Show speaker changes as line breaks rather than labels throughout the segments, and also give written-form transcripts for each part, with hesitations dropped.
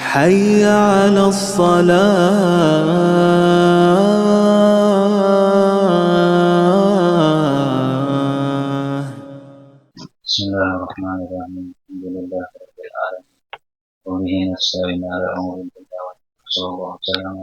حي على الصلاة.
بسم الله الرحمن الرحيم. الحمد لله رب العالمين وبه نستعين على أمور الدنيا والدين. صلى الله وسلم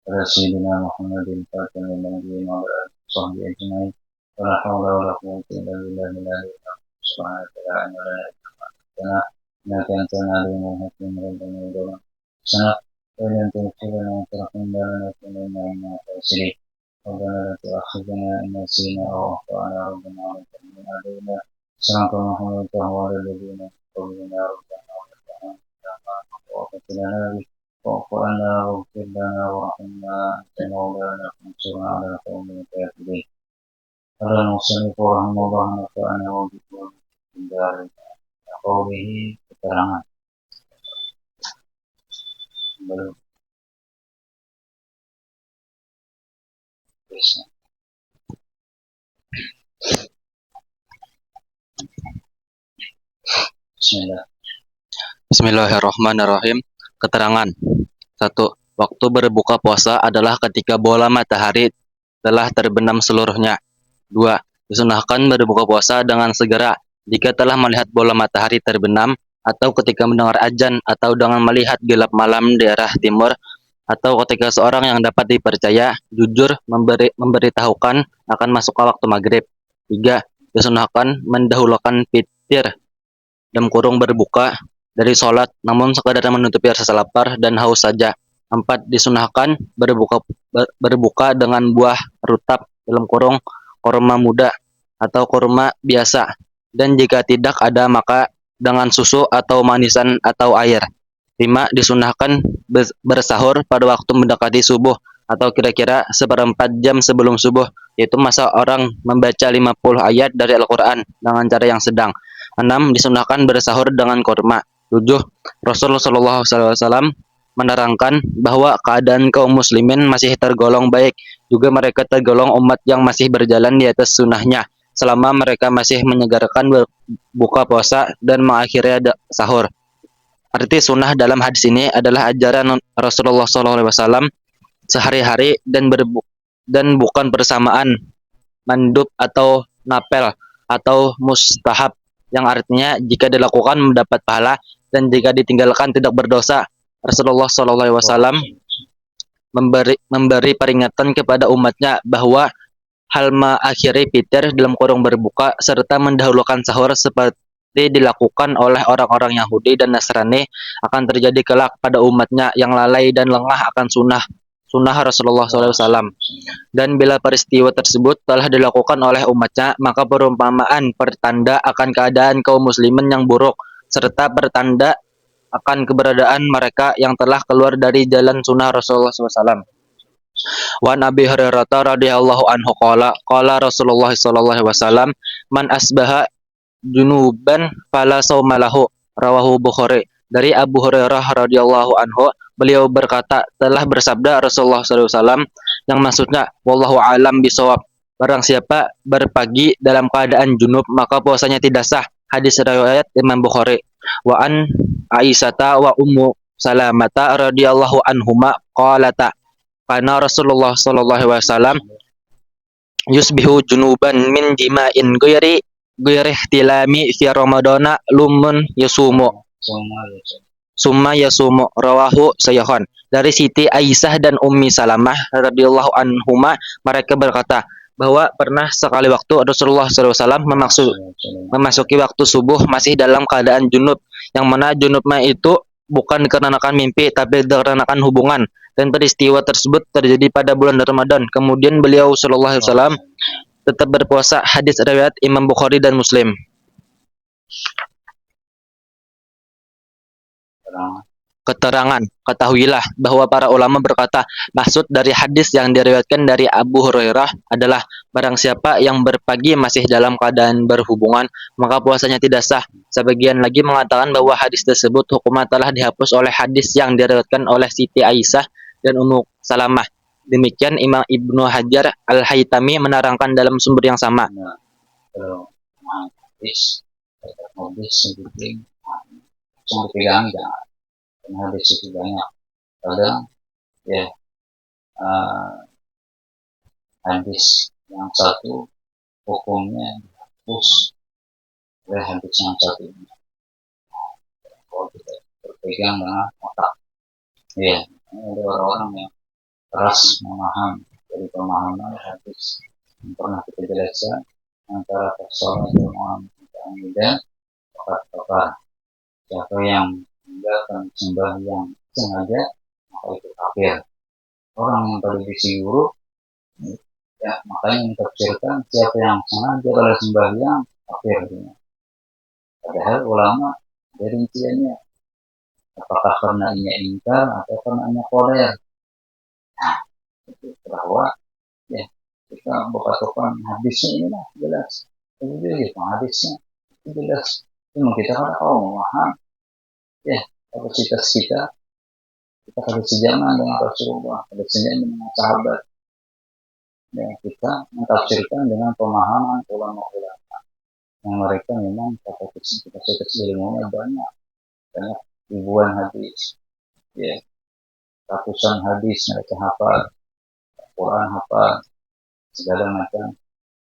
على سيدنا محمد الفاتح للنبيين وعلى آله وصحبه أجمعين. ولا حول ولا قوة إلا بالله العلي العظيم. سبحانك لا علم لنا إلا ما علمتنا إنك أنت العليم الحكيم. ربنا يرضى سنة وإن تغفر لنا وترحمنا لنكونن من الخاسرين. ربنا لا تؤاخذنا إن نسينا أو أخطأنا. ربنا ولا تحمل علينا إصرا كما حملته على الذين من قبلنا. ربنا ولا تحملنا ما لا طاقة لنا به واعف عنا واغفر لنا وارحمنا أنت مولانا فانصرنا على القوم الكافرين. قال المصنف رحمه الله نفعنا وبقوله في الدارين. قوله keterangan. Belum. Bismillah.
Bismillahirrahmanirrahim. Keterangan 1. Waktu berbuka puasa adalah ketika bola matahari telah terbenam seluruhnya. 2. Disunahkan berbuka puasa dengan segera jika telah melihat bola matahari terbenam, atau ketika mendengar azan, atau dengan melihat gelap malam di arah timur, atau ketika seorang yang dapat dipercaya jujur memberitahukan akan masuk waktu maghrib. 3. Disunahkan mendahulukan fitir berbuka dari sholat, namun sekadar menutupi rasa lapar dan haus saja. 4. Disunahkan berbuka dengan buah rutab kurma muda atau kurma biasa, dan jika tidak ada maka dengan susu atau manisan atau air. 5. Disunahkan bersahur pada waktu mendekati subuh atau kira-kira seperempat jam sebelum subuh, yaitu masa orang membaca 50 ayat dari Al-Quran dengan cara yang sedang. 6. Disunahkan bersahur dengan kurma. 7. Rasulullah SAW menerangkan bahwa keadaan kaum muslimin masih tergolong baik, juga mereka tergolong umat yang masih berjalan di atas sunnahnya selama mereka masih menyegarkan buka puasa dan mengakhiri sahur. Arti sunnah dalam hadis ini adalah ajaran Rasulullah SAW sehari-hari dan bukan persamaan mandub atau napel atau mustahab, yang artinya jika dilakukan mendapat pahala dan jika ditinggalkan tidak berdosa. Rasulullah SAW memberi peringatan kepada umatnya bahwa hal mengakhiri fitir berbuka serta mendahulukan sahur seperti dilakukan oleh orang-orang Yahudi dan Nasrani akan terjadi kelak pada umatnya yang lalai dan lengah akan sunnah Rasulullah SAW. Dan bila peristiwa tersebut telah dilakukan oleh umatnya, maka perumpamaan pertanda akan keadaan kaum muslimin yang buruk, serta pertanda akan keberadaan mereka yang telah keluar dari jalan sunnah Rasulullah SAW. Wa Nabi Hurairah radhiyallahu anhu qala Rasulullah sallallahu alaihi wasallam, man asbaha junuban fala saumalahu, rawahu Bukhari. Dari Abu Hurairah radhiyallahu anhu, beliau berkata, telah bersabda Rasulullah SAW, yang maksudnya wallahu alam bisawab, barang siapa berpagi dalam keadaan junub maka puasanya tidak sah. Hadis riwayat Imam Bukhari. Wa an Aisyata wa Ummu Salamata radhiyallahu anhuma qalata kana Rasulullah sallallahu alaihi wasallam yusbihu junuban min jima'in ghairi ihtilami fi ramadana lumun yasumu summa yasumu, rawahu Sayyahan. Dari Siti Aisyah dan Ummi Salamah radhiyallahu anhuma, mereka berkata bahwa pernah sekali waktu Rasulullah SAW memasuki waktu subuh masih dalam keadaan junub, yang mana junubnya itu bukan dikarenakan mimpi tapi dikarenakan hubungan, dan peristiwa tersebut terjadi pada bulan Ramadan. Kemudian beliau Shallallahu Alaihi Wasallam tetap berpuasa. Hadis riwayat Imam Bukhari dan Muslim. Keterangan, ketahuilah bahwa para ulama berkata, maksud dari hadis yang diriwayatkan dari Abu Hurairah adalah barang siapa yang berpagi masih dalam keadaan berhubungan maka puasanya tidak sah. Sebagian lagi mengatakan bahwa hadis tersebut hukumnya telah dihapus oleh hadis yang diriwayatkan oleh Siti Aisyah dan Ummu Salamah. Demikian Imam Ibnu Hajar Al-Haytami menerangkan dalam sumber yang sama.
Hadis seperti pegang jangan. dan hadis itu banyak. Kadang ya hadis yang satu hukumnya dihapus oleh hadis yang satu ini. Kalau kita berpegang dengan otak, ya ada orang-orang yang keras memahami dari pemahaman hadis yang pernah kita jelaskan antara persoalan ilmuwan dan pakar-pakar. Siapa yang meninggalkan sembahyang sengaja maka itu kafir. Orang yang pada visi guru ya makanya mentafsirkan siapa yang sengaja pada sembahyang kafir. Padahal ulama dari rinciannya apakah karena ia ingkar atau karena ia koler. Nah, itu bahwa ya kita berpatokan hadisnya inilah jelas. Itu juga hadisnya itu jelas. Cuma kita kan memaham ya kapasitas kita harus sejaman dengan Rasulullah, harus sejaman dengan sahabat. Dan kita mentafsirkan dengan pemahaman ulama-ulama yang mereka memang kapasitas ilmunya banyak ribuan hadis, ya ratusan hadis mereka hafal, Quran hafal, segala macam,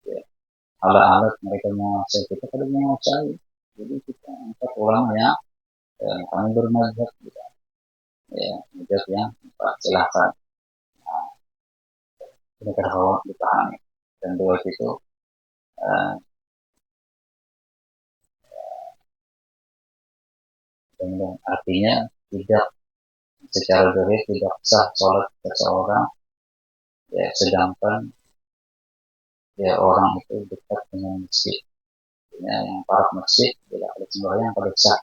ya alat-alat mereka menguasai, kita kadang menguasai. Jadi kita angkat ulama ya kami bermadzhab gitu. Ya, madzhab yang silahkan. Nah, ini terhawa dipahami. Dan dua itu dan artinya tidak secara zahir tidak sah sholat seseorang ya sedangkan ya orang itu dekat dengan masjid. Ya, yang parah masjid tidak ada sembahyang pada sah.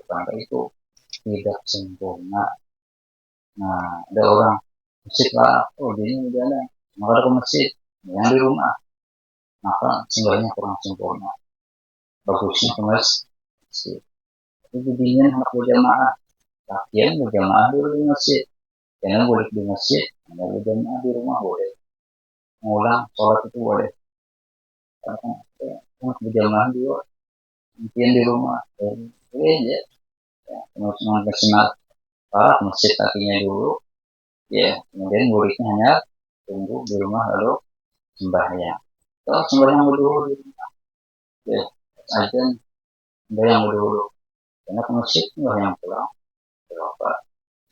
Karena itu tidak sempurna. Nah, ada orang masjid lah, oh dia ini jalan, maka ke masjid, yang di rumah, maka sembahyangnya kurang sempurna. Bagusnya ke masjid. Itu jadinya anak berjamaah, latihan berjamaah dulu di masjid. Jangan boleh di masjid, ada berjamaah di rumah boleh. Mengulang sholat itu boleh. Karena anak berjamaah juga, latihan di rumah, boleh aja. Ya, kemudian kesenat parah masjid kakinya dulu, ya kemudian muridnya hanya tunggu di rumah lalu sembahyang. Kalau sembahyang dulu di rumah, ya azan sembahyang dulu. Karena ke masjid sembahyang pulang, berapa?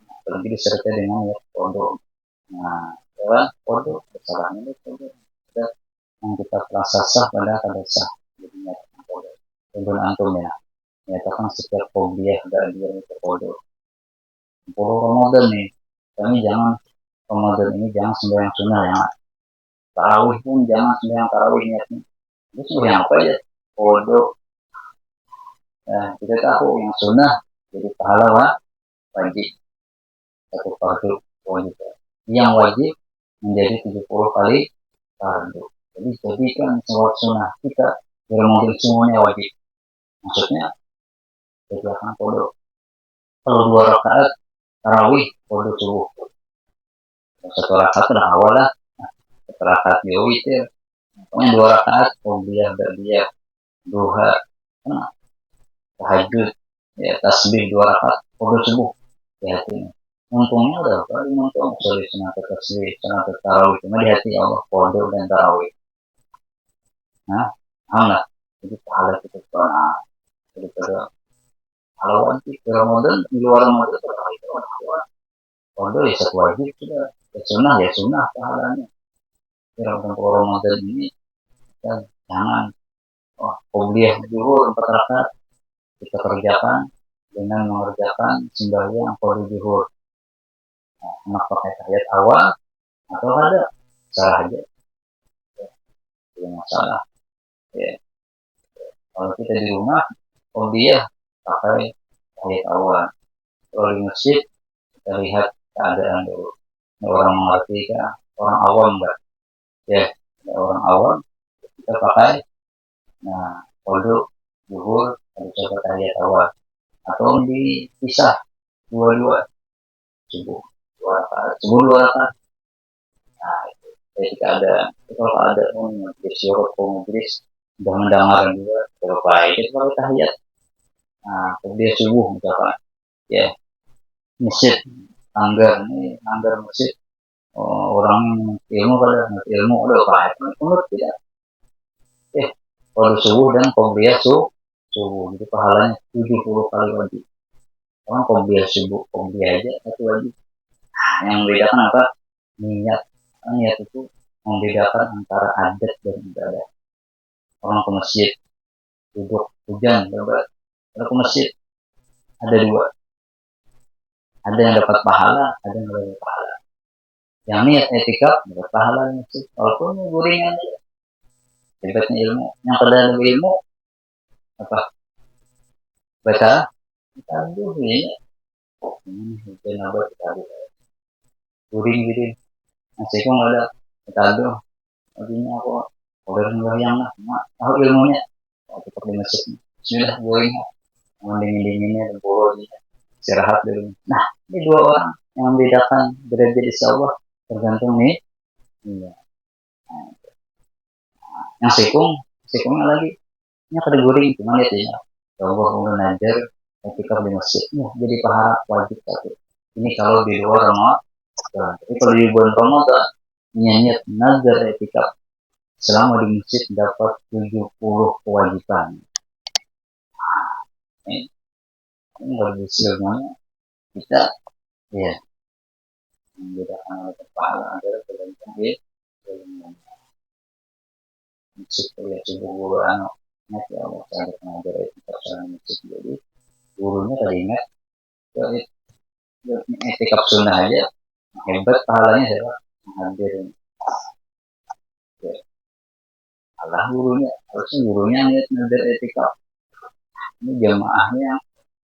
Apalagi disertai dengan ya pondok. Nah, jalan pondok kesalahannya itu pondok. Yang kita terasa sah pada kada sah. Jadi nyatakan pondok. Tunggu antum ya. Nyatakan setiap fobiah gak dia itu pondok. 10 Ramadan nih, kami jangan Ramadan ini jangan sembahyang sunnah ya. Tarawih pun jangan sembahyang tarawih niatnya. Itu sembahyang apa ya? Pondok. Nah, kita tahu yang sunnah jadi pahala wajib satu fardu wajib. Yang wajib menjadi 70 kali fardu. Jadi jadikan sholat sunnah kita Ramadan semuanya wajib. Maksudnya kerjakan pondok. Kalau 2 rakaat tarawih pondok subuh. Satu rakaat udah awal lah. Satu rakaat dia witir. Pokoknya 2 rakaat qobliyah ba'diyah duha tahajud ya tasbih 2 rakaat pondok subuh. Ya hati. Untungnya udah paling untung sorry sunat tasbih sunat tarawih cuma di hati Allah pondok dan tarawih. Nah, alhamdulillah. Jadi pahala kita pernah daripada kalau wajib Ramadan di luar Ramadan itu pondok ya satu wajib sudah ya sunnah pahalanya. Ramadan Ramadan ini dan jangan qobliyah zuhur 4 rakaat kita kerjakan dengan mengerjakan sembahyang fardu zuhur. Nah, pakai tahiyat awal atau ada salah aja. Tidak masalah. Ya. Kalau kita di rumah, qobliyah pakai tahiyat awal. Kalau di masjid kita lihat keadaan dulu. Orang mengerti kan? Orang awam enggak? Ya, orang awam kita pakai fardu zuhur harus coba tahiyat awal atau dipisah dua-dua subuh 2 rakaat subuh 2 rakaat. Nah itu ketika ada kalau ada majlis syuruk majlis sudah mendengar juga terbaik itu kalau tahiyat. Nah kemudian subuh misalkan ya masjid, anggar masjid. Orang ilmu pada ilmu udah baik, menurut tidak. Kalau subuh dan qobliyah subuh, itu pahalanya 70 kali wajib. Orang qobliyah subuh, qobliyah aja satu wajib. Yang membedakan apa? Niat. Niat itu membedakan antara adat dan ibadah. Orang ke masjid, duduk hujan, berbat. Kalau ke masjid ada dua, ada yang dapat pahala, ada yang dapat pahala. Yang niat etikaf dapat pahala masjid, walaupun guringan aja. Hebatnya ilmu. Yang pada ilmu apa? Baca dulu ya. Hujan apa kita guring. Masih kok nggak ada kita artinya aku order yang lah, tahu ilmunya. Tetap di masjid. Bismillah guring. Dingin-dinginnya dan bolanya istirahat dulu. Nah, ini dua orang yang membedakan derajat insya Allah tergantung nih. Iya. Yang sikungnya lagi. Ini kategori cuma lihat ya. Allah udah najar ketika di masjid. Jadi pahala wajib satu. Ini kalau di luar Ramadan. Tapi kalau di bulan Ramadan niat nazar etika selama di masjid dapat 70 kewajiban. Ini bagi semuanya kita ya membedakan oleh pahala adalah tergantung di masjid ya subuh guru ingat ya Allah sangat mengajar etika selama masjid. Jadi gurunya tadi ingat etika sunnah aja hebat pahalanya adalah menghadirin Allah gurunya, harusnya gurunya niat nazar etika. Ini jamaahnya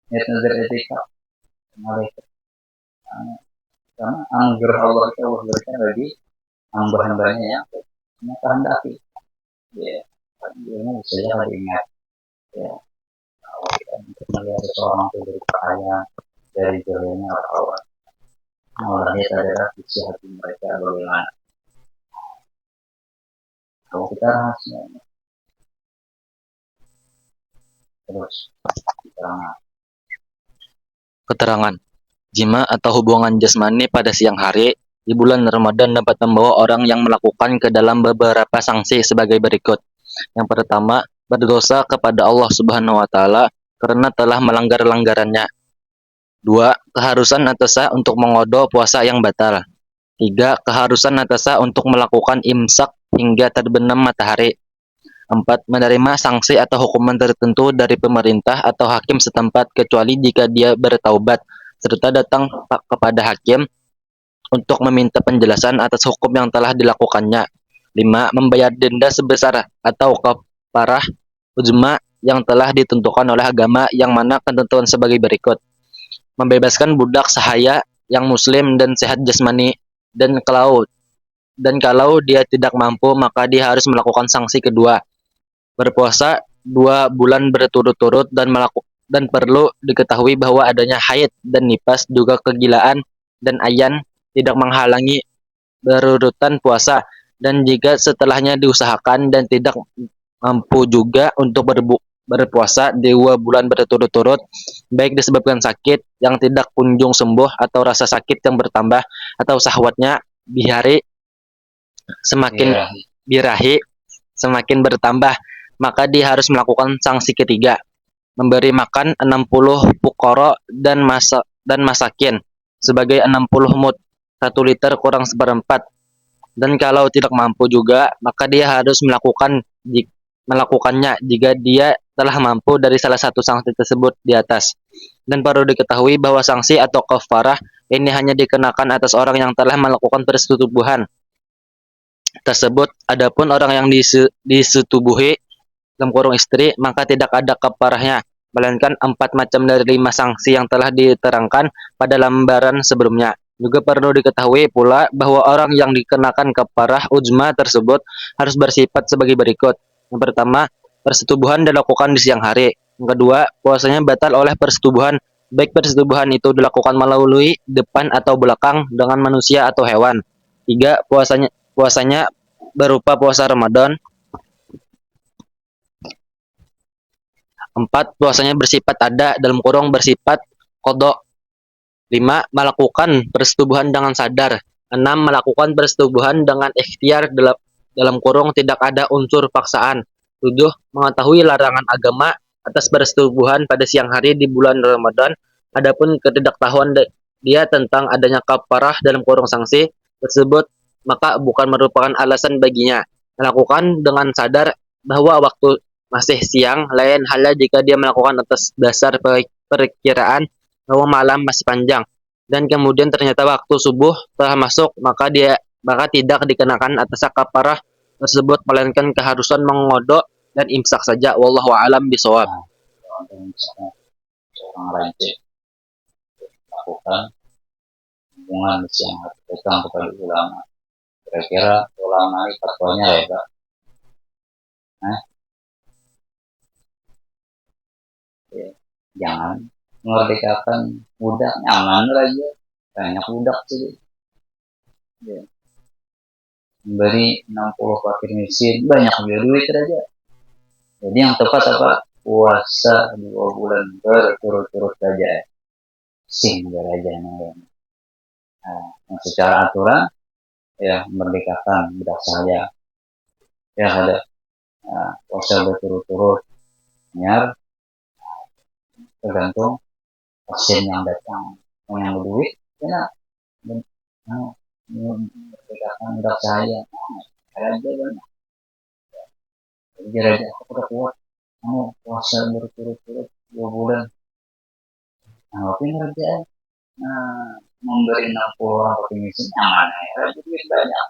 niat nazar etika. Malaikat. Karena anugerah Allah itu Allah berikan bagi hamba-hambanya yang kehendaki. Ya, ini bisa jadi diingat. Ya, kalau kita melihat seseorang itu dari kaya, dari jauhnya Allah. Allah lihat adalah isi hati mereka bagaimana. Kalau kita rahasia, terus
Keterangan. Jima atau hubungan jasmani pada siang hari di bulan Ramadan dapat membawa orang yang melakukan ke dalam beberapa sanksi sebagai berikut. Yang pertama, berdosa kepada Allah Subhanahu wa taala karena telah melanggar-langgarannya. 2. Keharusan atas untuk mengodo puasa yang batal. 3. Keharusan atas untuk melakukan imsak hingga terbenam matahari. 4. Menerima sanksi atau hukuman tertentu dari pemerintah atau hakim setempat kecuali jika dia bertaubat serta datang kepada hakim untuk meminta penjelasan atas hukum yang telah dilakukannya. 5. Membayar denda sebesar atau kafarah ujma yang telah ditentukan oleh agama yang mana ketentuan sebagai berikut. Membebaskan budak sahaya yang muslim dan sehat jasmani dan kalau dia tidak mampu maka dia harus melakukan sanksi kedua. Berpuasa 2 bulan berturut-turut dan perlu diketahui bahwa adanya haid dan nifas juga kegilaan dan ayan tidak menghalangi berurutan puasa dan jika setelahnya diusahakan dan tidak mampu juga untuk berpuasa 2 bulan berturut-turut baik disebabkan sakit yang tidak kunjung sembuh atau rasa sakit yang bertambah atau syahwatnya birahi semakin bertambah maka dia harus melakukan sanksi ketiga, memberi makan 60 fuqara dan masakin sebagai 60 mud, 1 liter kurang seperempat. Dan kalau tidak mampu juga, maka dia harus melakukannya jika dia telah mampu dari salah satu sanksi tersebut di atas. Dan perlu diketahui bahwa sanksi atau kafarah ini hanya dikenakan atas orang yang telah melakukan persetubuhan tersebut. Adapun orang yang disetubuhi dalam kurung istri, maka tidak ada kafarahnya, melainkan 4 macam dari 5 sanksi yang telah diterangkan pada lembaran sebelumnya. Juga perlu diketahui pula bahwa orang yang dikenakan kafarah ujma tersebut harus bersifat sebagai berikut. Yang pertama, persetubuhan dilakukan di siang hari. Yang kedua, puasanya batal oleh persetubuhan, baik persetubuhan itu dilakukan melalui depan atau belakang dengan manusia atau hewan. 3. Puasanya berupa puasa Ramadan. 4. Puasanya bersifat ada dalam kurung bersifat qada 5. Melakukan persetubuhan dengan sadar. 6. Melakukan persetubuhan dengan ikhtiar dalam kurung tidak ada unsur paksaan. 7. Mengetahui larangan agama atas persetubuhan pada siang hari di bulan Ramadan. Adapun ketidaktahuan dia tentang adanya kafarah dalam kurung sanksi tersebut maka bukan merupakan alasan baginya. Melakukan dengan sadar bahwa waktu masih siang, lain halnya jika dia melakukan atas dasar perkiraan bahwa malam masih panjang dan kemudian ternyata waktu subuh telah masuk, maka tidak dikenakan atas kafarah tersebut melainkan keharusan mengodok dan imsak saja. Wallahu a'lam bishawab.
Nah, kalau misalnya seorang raja melakukan hubungan di siang hari datang kepada ulama, kira-kira ulama ini fatwanya ya Pak? Ya, jangan mengerdekakan budak, nyaman aja, banyak budak sih. Ya. Memberi 60 fakir miskin, banyak juga duit aja. Jadi yang tepat apa? Puasa 2 bulan berturut-turut saja. Sing aja namanya. Nah, secara aturan ya merdekakan budak saya. Ya ada puasa berturut-turut, nyar tergantung pasien yang datang, yang berduit, ya merdekakan budak saya. Aja banyak. Jadi aja aku udah kuat. Kamu puasa berturut-turut 2 bulan. Nah, tapi ngerjain. Nah, memberi 60 orang pakai misi nyaman ya, duit banyak.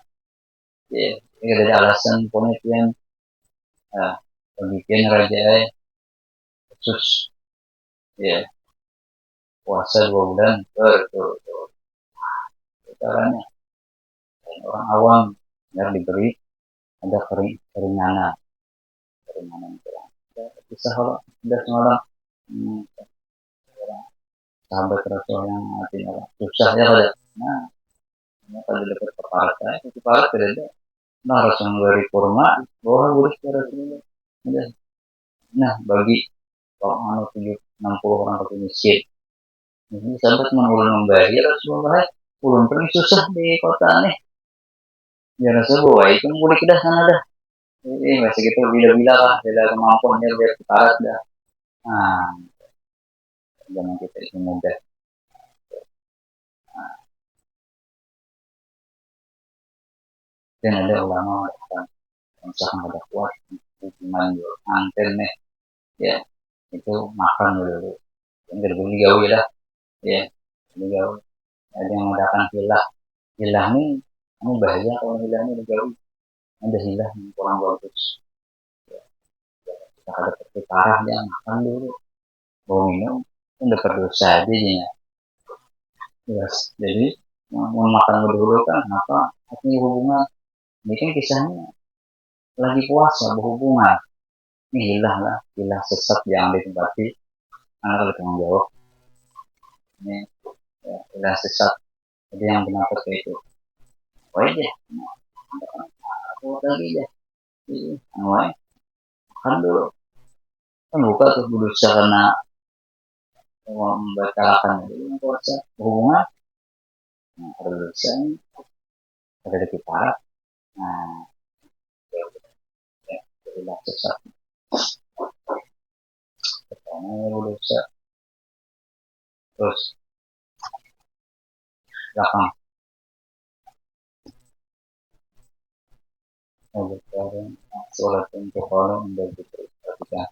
Ya, ini ada alasan penelitian pembikin raja khusus ya puasa 2 bulan berturut-turut. Caranya orang awam biar diberi ada keringanan bisa kalau sudah semalam sahabat Rasul yang artinya susah ya pada kalau dapat keparat itu keparat tidak nah harus memberi kurma bahwa boleh secara sendiri nah bagi orang 60 orang pakai miskin ini sahabat menulun membayar Rasulullah ulun paling susah di kota nih ya Rasulullah itu boleh kita sana dah ini masih gitu bila-bila lah bila kemampuannya biar keparat dah nah jangan kita itu mudah dan ada ulama misalkan ada kuat hukuman anten nih ya itu makan dulu yang berbunyi jauh ya ya jauh ada yang mengadakan hilah nih kamu bahaya kalau hilah ini jauh ada hilah yang kurang bagus ya, kita ada seperti parah dia makan dulu mau minum itu udah berdosa jadinya yes. Jadi mau makan dulu kan apa artinya hubungan ini kan kisahnya lagi puasa berhubungan ini hilah sesat yang ditempati anak kalau tanggung jawab ini ya, hilah sesat jadi yang benar seperti itu apa aja aku lagi aja awalnya makan dulu kan buka tuh berusaha karena membatalkan itu puasa berhubungan nah ada dosa ada lebih parah nah hilah sesat pertama dosa terus belakang sholat untuk orang ketika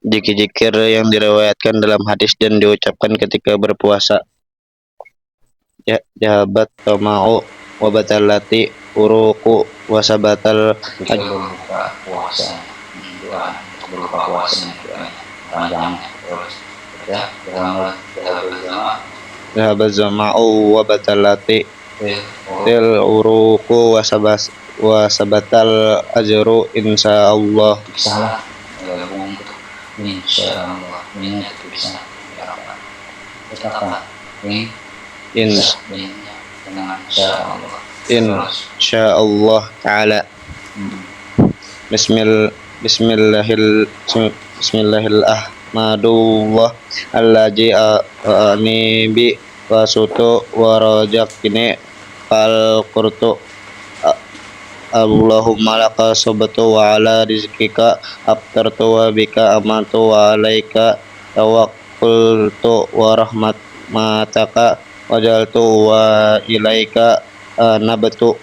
Zikir-zikir yang diriwayatkan dalam hadis dan diucapkan ketika berpuasa. Ya, jahabat tamau wa batalati uruku wa sabatal
berbuka puasa doa berbuka puasa panjang terus ya
jahabat zama'u wa batalati til uruku wa sabatal ajru insyaallah.
Salah insyaallah ini bisa katakan
insyaallah taala. Bismillahirrahmanirrahim. Ahmadullah allazi ani bi wasutu wa rajakini fal qurtu Allahumma laka sabtu wa ala rizkika aftartu wa bika amantu wa alaika tawakkultu wa rahmataka wajaltu wa ilaika nabtu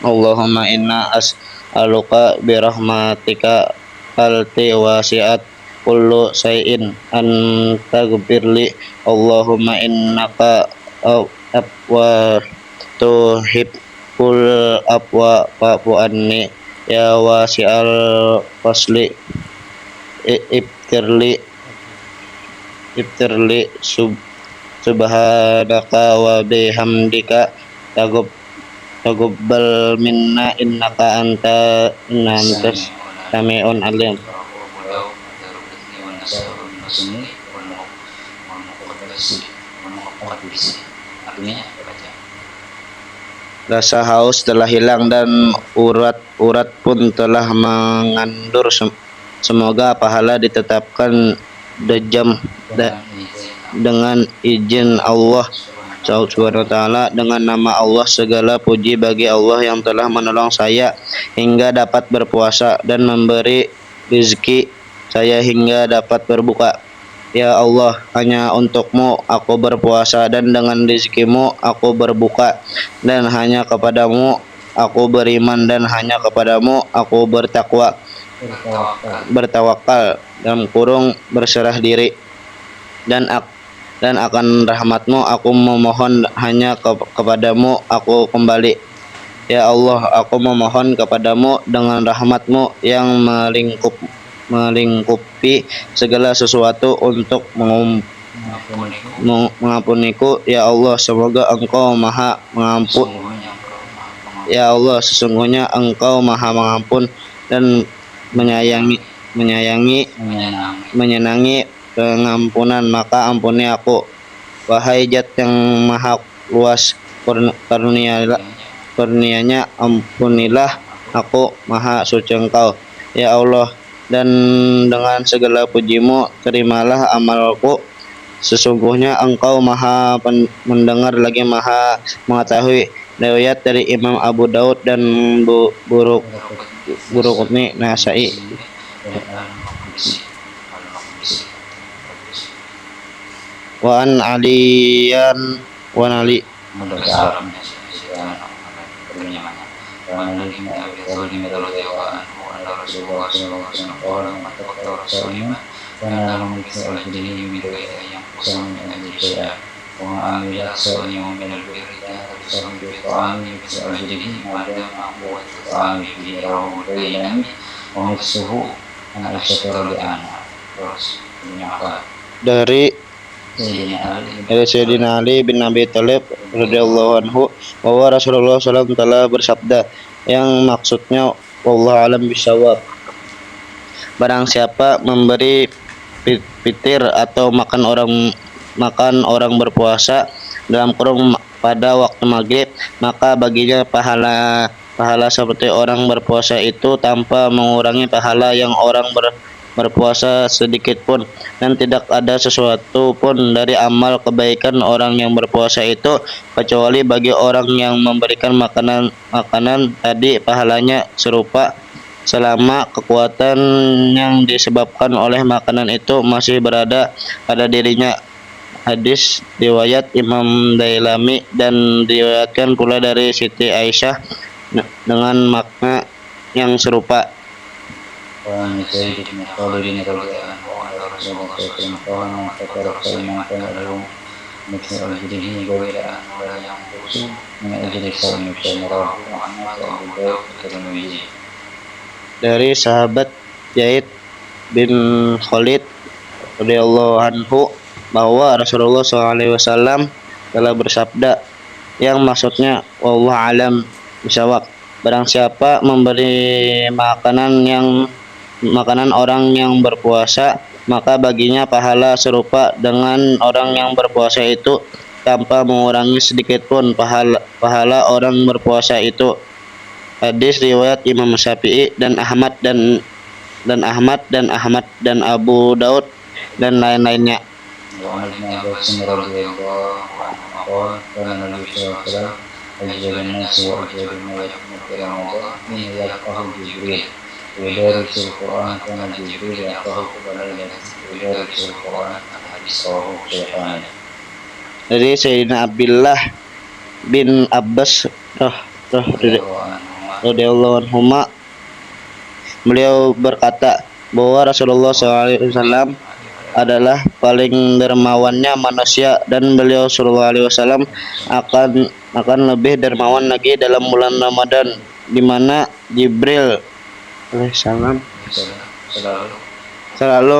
Allahumma inna as'aluka birahmatika alti wasi'at kullu say'in an taghfirli Allahumma innaka wa tuhibbul afwa fa'fu anni ya wasi'al fasli ibtirli subhanaka wa bihamdika tagubbal minna innaka antas sami'un alim. Rasa haus telah hilang dan urat-urat pun telah mengandur. Semoga pahala ditetapkan dengan izin Allah Subhanahu wa taala. Dengan nama Allah segala puji bagi Allah yang telah menolong saya hingga dapat berpuasa dan memberi rezeki saya hingga dapat berbuka. Ya Allah, hanya untuk-Mu aku berpuasa dan dengan rezeki-Mu aku berbuka, dan hanya kepadamu aku beriman dan hanya kepadamu aku bertawakal dalam kurung berserah diri, dan akan rahmat-Mu aku memohon, hanya kepadamu aku kembali. Ya Allah, aku memohon kepadamu dengan rahmat-Mu yang melingkupi segala sesuatu untuk mengampuniku. Ya Allah, semoga Engkau maha mengampun. Ya Allah, sesungguhnya Engkau maha mengampun dan menyenangi pengampunan, maka ampuni aku. Wahai Zat yang maha luas karunia-Nya, ampunilah aku, maha suci Engkau. Ya Allah, dan dengan segala puji-Mu terimalah amalku. Sesungguhnya Engkau maha mendengar lagi maha mengetahui. Riwayat dari Imam Abu Daud dan Burukutni Nasai. Wa an aliyan wa ali dari Sayyidina Ali bin Abi Thalib radhiyallahu anhu bahwa Rasulullah SAW telah bersabda, yang maksudnya wallahu alam bisawab, barang siapa memberi fitir atau makan orang berpuasa dalam kurung pada waktu maghrib, maka baginya pahala seperti orang berpuasa itu tanpa mengurangi pahala yang orang berpuasa sedikit pun, dan tidak ada sesuatu pun dari amal kebaikan orang yang berpuasa itu kecuali bagi orang yang memberikan makanan tadi pahalanya serupa selama kekuatan yang disebabkan oleh makanan itu masih berada pada dirinya. Hadis riwayat Imam Dailami dan diriwayatkan pula dari Siti Aisyah dengan makna yang serupa.
وعن سيد بن خالد رضي الله عنه أن رسول الله صلى الله عليه وسلم قال من فطر صائما كان له مثل أجره غير أنه لا ينقص من أجر الصائم شيئا. رواه أحمد وأبو داود والترمذي.
Dari sahabat Zaid bin Khalid radhiyallahu anhu bahwa Rasulullah SAW telah bersabda, yang maksudnya wallahu alam bisawab, barang siapa memberi makanan orang yang berpuasa, maka baginya pahala serupa dengan orang yang berpuasa itu tanpa mengurangi sedikit pun pahala orang berpuasa itu. Hadis riwayat Imam Syafi'i dan Ahmad dan Abu Daud dan lain-lainnya.
وعن ابن عباس رضي الله عنه قال كان النبي صلى الله عليه وسلم أجود الناس وأجود ما يكون في رمضان حين يلقاه جبريل ويدارس القرآن كان جبريل يلقاه كل ليلة ويدارس القرآن الحديث رواه الشيخان.
Dari Sayyidina Abdullah bin Abbas radhiyallahu anhuma, beliau berkata bahwa Rasulullah SAW adalah paling dermawannya manusia, dan beliau SAW akan lebih dermawan lagi dalam bulan Ramadan, di mana Jibril alaihissalam selalu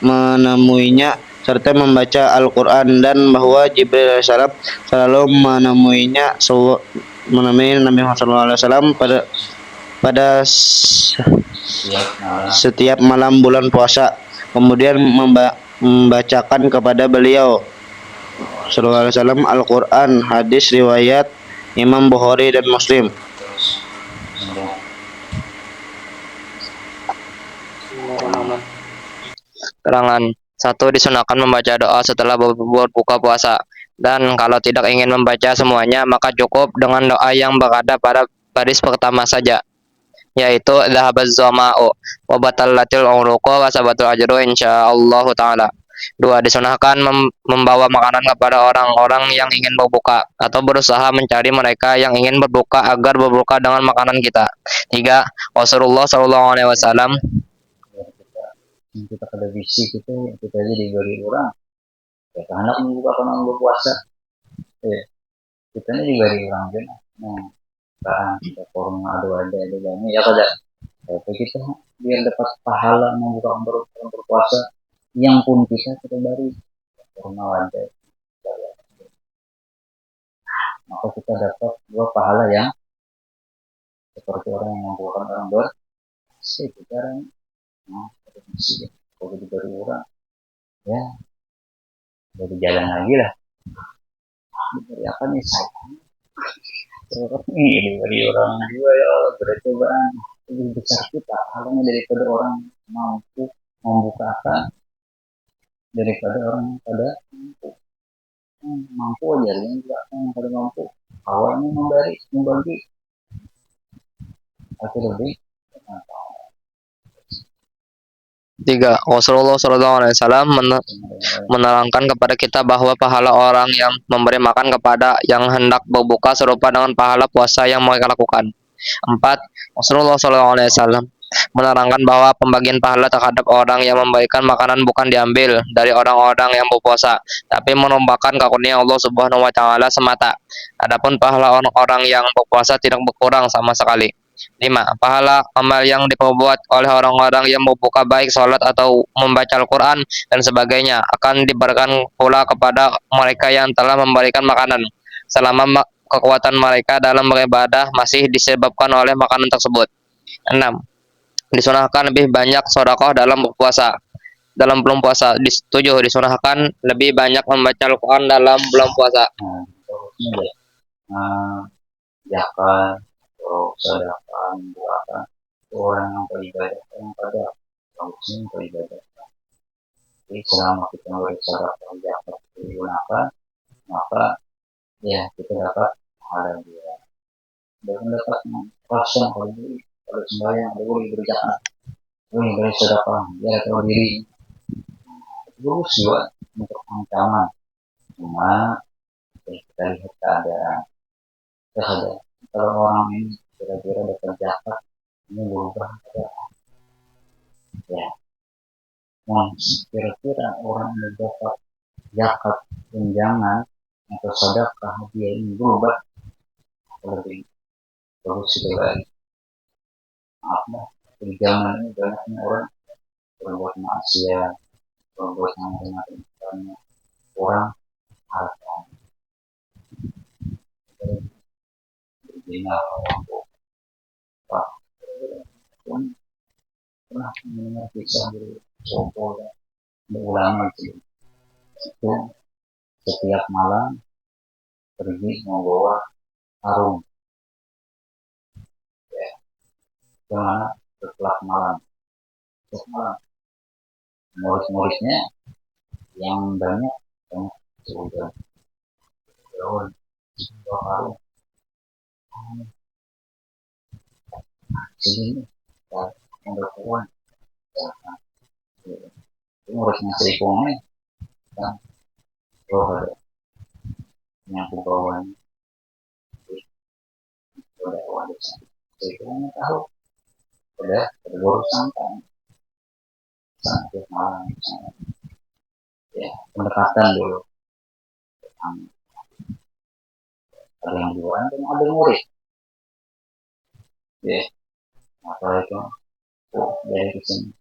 menemuinya serta membaca Al-Quran, dan bahwa Jibril alaihissalam selalu menemui Nabi Muhammad SAW pada setiap malam bulan puasa, kemudian membacakan kepada beliau sallallahu alaihi wasallam Al-Quran. Hadis riwayat Imam Bukhari dan Muslim.
Keterangan 1. Disunahkan membaca doa setelah berbuka puasa, dan kalau tidak ingin membaca semuanya maka cukup dengan doa yang berada pada baris pertama saja, yaitu dhahabaz zama'u wa batallatil uruqu wa sabatul ajru insyaallah taala. 2. Disunahkan membawa makanan kepada orang-orang yang ingin berbuka atau berusaha mencari mereka yang ingin berbuka agar berbuka dengan makanan kita. 3. Rasulullah sallallahu alaihi wasallam
Kita pada visi kita aja diberi orang ya anak membuka karena berpuasa kita ini diberi orang kan kita forum ada banyak ya pada kita biar dapat pahala membuka orang berpuasa yang pun kita beri forum ada maka kita dapat dua pahala yang seperti orang yang membuka orang berpuasa sekarang kalau diberi orang ya dari jalan lagi lah diberi apa nih saya ini diberi orang juga ya bercobaan lebih besar kita halnya daripada orang mampu membukakan daripada orang yang pada mampu aja yang pada mampu awalnya membagi aku lebih
3. Rasulullah SAW menerangkan kepada kita bahwa pahala orang yang memberi makan kepada yang hendak berbuka serupa dengan pahala puasa yang mereka lakukan. 4. Rasulullah SAW menerangkan bahwa pembagian pahala terhadap orang yang memberikan makanan bukan diambil dari orang-orang yang berpuasa, tapi merupakan karunia Allah Subhanahu wa taala semata. Adapun pahala orang-orang yang berpuasa tidak berkurang sama sekali. 5. Pahala amal yang diperbuat oleh orang-orang yang berbuka baik sholat atau membaca Al-Quran dan sebagainya akan diberikan pula kepada mereka yang telah memberikan makanan selama kekuatan mereka dalam beribadah masih disebabkan oleh makanan tersebut. 6. Disunahkan lebih banyak sedekah dalam berpuasa. Dalam bulan puasa. 7. Disunahkan lebih banyak membaca Al-Quran dalam bulan puasa.
Zakat atau sedekah membuatkan orang yang beribadah yang pada muslim beribadah. Jadi selama kita bersedekah zakat digunakan maka ya kita dapat pahala dia dan dapat kosong kalau sembahyang boleh berzakat boleh bersedekah ya tahu diri terus juga untuk ancaman cuma kita lihat keadaan terhadap kalau orang ini kira-kira dapat zakat ini berubah ya kira-kira orang yang dapat zakat tunjangan atau sedekah dia ini berubah lebih bagus sekali maaf di zaman ini banyaknya orang berbuat maksiat berbuat macam-macam orang harapan berzina pun pernah mendengar kisah dari Sopo dan ulama itu setiap malam pergi membawa sarung ya kemana setelah malam murid-muridnya yang banyak sudah tahun 2 tahun sini yang berkuat muridnya seikongnya kan roh yang pegawai udah wadah seikongnya tahu udah berurusan kan sampai malam ya pendekatan dulu ada yang duluan dan ada murid ya apa itu dari kesini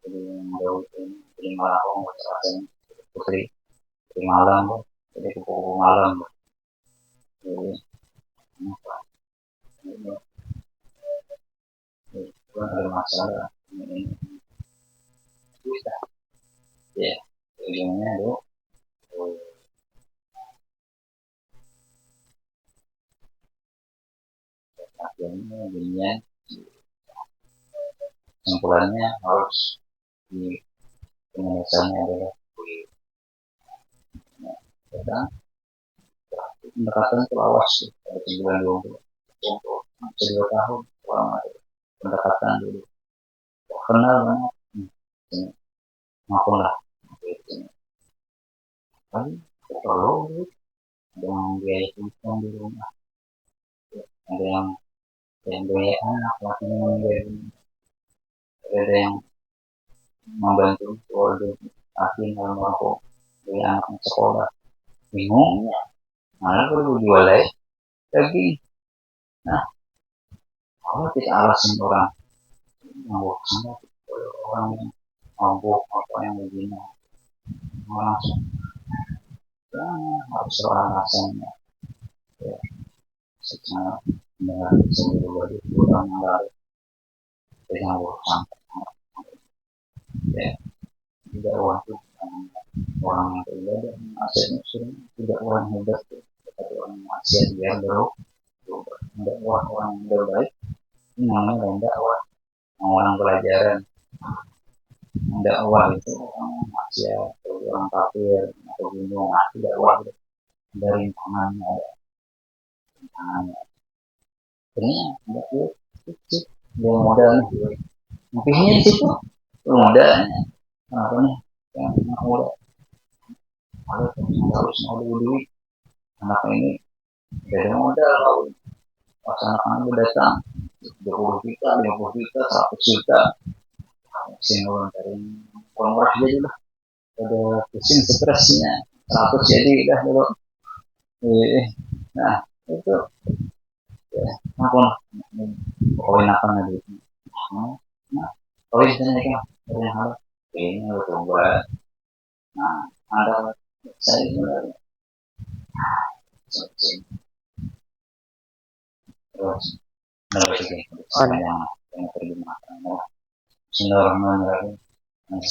jadi yang jauh ini jadi malam mau ngerasain putri di malam jadi ke malam jadi apa ini bukan ada masalah ini bisa ya ujungnya itu akhirnya jadinya kesimpulannya harus di penyelesaiannya adalah kita pendekatan itu awas pada 9-20 untuk 2 tahun selama pendekatan dulu kenal banget maupun lah kan kalau ada yang biaya hidup di rumah ada yang biaya anak lakinya ada yang membantu keluarga akhirnya kalau aku biaya anak sekolah bingung ya mana perlu jual lagi nah kalau kita alasin orang mabuk sama orang yang mabuk apa yang begini langsung ya harus alasannya ya secara dengan sendiri bagi orang yang lain dengan urusan ya tidak waktu orang yang beribadah aset muslim tidak orang hebat tapi orang maksiat biar tidak orang yang berbaik ini namanya dakwah orang pelajaran dakwah itu orang maksiat atau orang kafir atau gunung tidak dakwah dari tangannya ada tangannya ini tidak kecil dia modalnya mungkinnya di situ modalnya apa nih yang modal harus modal duit anak ini tidak ada modal kalau pas anak-anak datang 20 juta 50 juta 100 juta single dari uang murah jadi lah ada pusing stresnya 100 jadi dah dulu nah itu ya aku poin apa nih nah poin sana kan yang hal ini betul buat nah ada saya sebenarnya terus yang terjemahkan Bismillahirrahmanirrahim.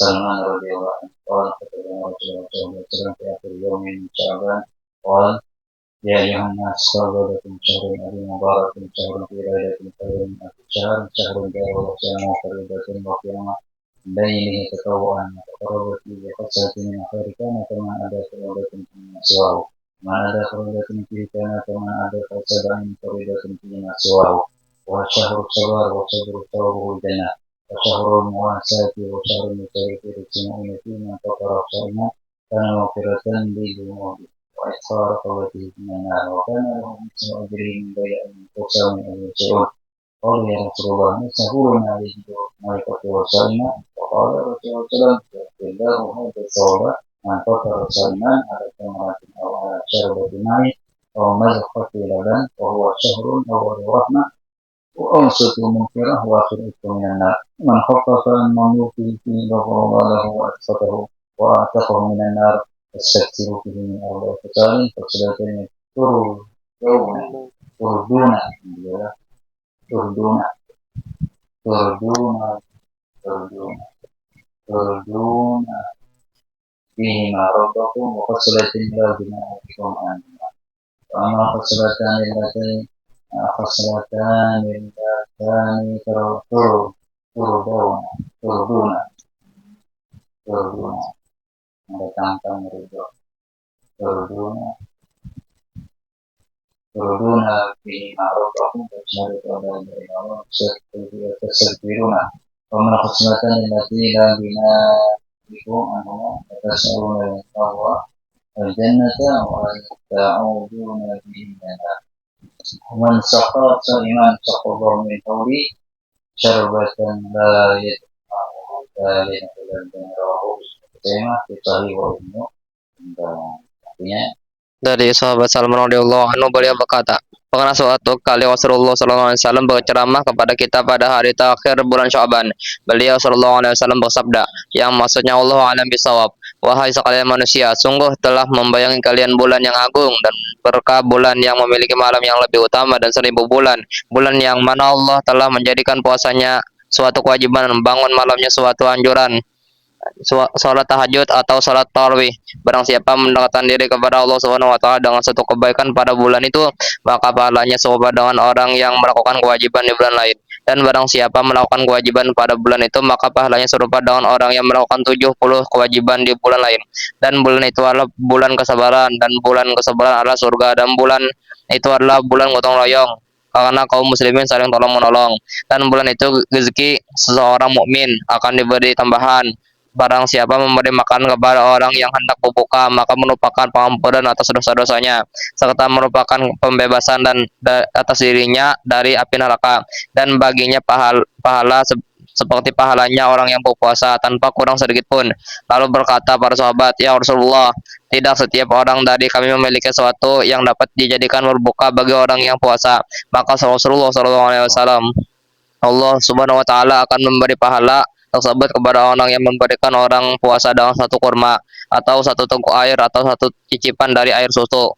Salman radhiyallahu anhu qala qala Rasulullah fi akhir yawmin Sya'ban qala ya ayyuhan nas sallallahu syahrun abi mubarakun syahrun fi lailatin khairin min alfi syahr syahrun ja'ala syamu faridatin wa qiyamah bainihi tatawwu'an wa taqarrubat bi hasatin min khairikan kama ada faridatin min siwahu ma ada faridatin fi kana kama ada fasadan faridatin min siwahu wa syahrul sabar wa sabrul tawbul jannah وشهر المواساة وشهر المتوفر اجتماعون فيما فطر صائما كان مغفرة لذنوبه وإكثار قوته من النار وكان له مثل أجره من غير أن يقسم أن يشعرون قالوا يا رسول الله نسهر ما يجد ما يفطر صائما وقال رسول الله صلى الله عليه وسلم الله هذا الصواب من فطر صائما على تمرة أو على شربة ماء أو مزقة لبن وهو شهر أول رحمة وأوسط منكره وآخرته من النار من خفف المملوك فيه غفر الله له وأسقطه وأعتقه من النار واستكثر فيه من أربع خصال فصلتين تردون تردون تردون فيهما ربكم وخصلتين لا جناح لكم عنهما وأما خصلتان اللتان ترفعوا turduna, mendatangkan ridho, turduna fi ma'rufahum dari Allah tasbiruna wa min khusnatan allatina bina bikum anhuma yatasawuna Allah al-jannata wa ta'uduna bihinna man saqat iman saqabar min qawli syarbatan la yatma'u dalina dan rahu tema kita riwayatnya artinya
Dari sahabat Salman radhiyallahu anhu beliau berkata, pernah suatu kali Rasulullah SAW berceramah kepada kita pada hari terakhir bulan Sya'ban. Beliau SAW bersabda, yang maksudnya Allah alam bisawab. Wahai sekalian manusia, sungguh telah membayangi kalian bulan yang agung dan berkah bulan yang memiliki malam yang lebih utama dan 1000 bulan. Bulan yang mana Allah telah menjadikan puasanya suatu kewajiban, membangun malamnya suatu anjuran, sholat tahajud atau sholat tarawih. Barang siapa mendekatkan diri kepada Allah Subhanahu wa taala dengan satu kebaikan pada bulan itu, maka pahalanya serupa dengan orang yang melakukan kewajiban di bulan lain. Dan barang siapa melakukan kewajiban pada bulan itu, maka pahalanya serupa dengan orang yang melakukan 70 kewajiban di bulan lain. Dan bulan itu adalah bulan kesabaran, dan bulan kesabaran adalah surga, dan bulan itu adalah bulan gotong royong karena kaum muslimin saling tolong menolong. Dan bulan itu rezeki seseorang mukmin akan diberi tambahan. Barang siapa memberi makan kepada orang yang hendak berbuka, maka merupakan pengampunan atas dosa-dosanya, serta merupakan pembebasan atas dirinya dari api neraka, dan baginya pahala seperti pahalanya orang yang berpuasa tanpa kurang sedikit pun. Lalu berkata para sahabat, ya Rasulullah, tidak setiap orang dari kami memiliki sesuatu yang dapat dijadikan berbuka bagi orang yang puasa. Maka Rasulullah SAW, Allah Subhanahu wa taala akan memberi pahala tersebut kepada orang yang memberikan orang puasa dengan satu kurma atau satu tungku air atau satu cicipan dari air susu.